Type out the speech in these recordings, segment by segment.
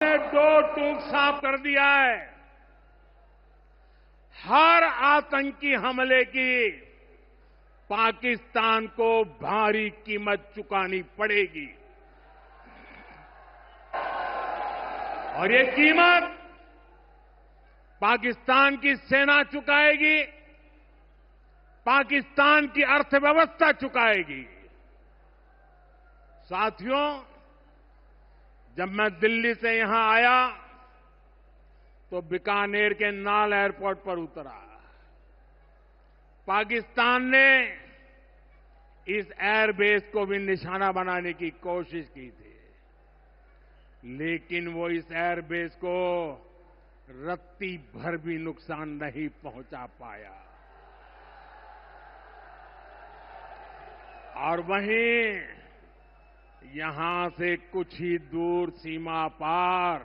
ने दो टूक साफ कर दिया है। हर आतंकी हमले की पाकिस्तान को भारी कीमत चुकानी पड़ेगी और ये कीमत पाकिस्तान की सेना चुकाएगी, पाकिस्तान की अर्थव्यवस्था चुकाएगी। साथियों, जब मैं दिल्ली से यहां आया तो बीकानेर के नाल एयरपोर्ट पर उतरा। पाकिस्तान ने इस एयरबेस को भी निशाना बनाने की कोशिश की थी, लेकिन वो इस एयरबेस को रत्ती भर भी नुकसान नहीं पहुंचा पाया। और वहीं यहां से कुछ ही दूर सीमा पार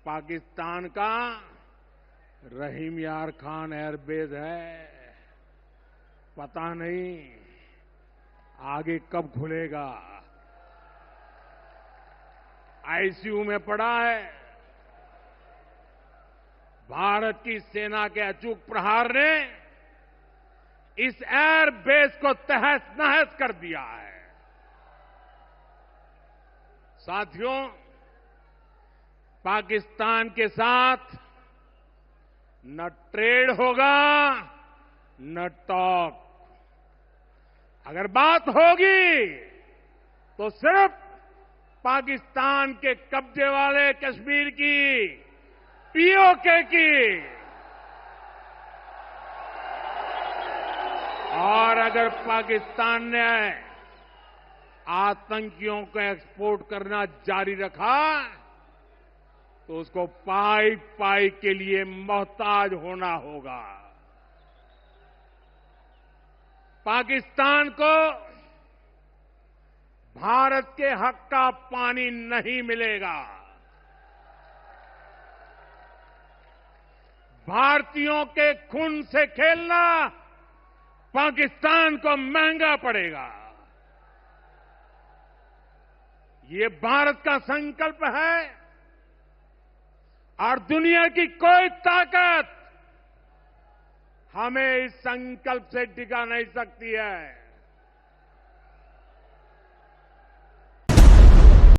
पाकिस्तान का रहीम यार खान एयरबेस है। पता नहीं आगे कब खुलेगा। आईसीयू में पड़ा है। भारत की सेना के अचूक प्रहार ने इस एयरबेस को तहस नहस कर दिया है। साथियों, पाकिस्तान के साथ न ट्रेड होगा न टॉक। अगर बात होगी तो सिर्फ पाकिस्तान के कब्जे वाले कश्मीर की, पीओके की। और अगर पाकिस्तान ने आतंकियों को एक्सपोर्ट करना जारी रखा तो उसको पाई पाई के लिए मोहताज होना होगा। पाकिस्तान को भारत के हक का पानी नहीं मिलेगा। भारतीयों के खून से खेलना पाकिस्तान को महंगा पड़ेगा। ये भारत का संकल्प है और दुनिया की कोई ताकत हमें इस संकल्प से टिका नहीं सकती है।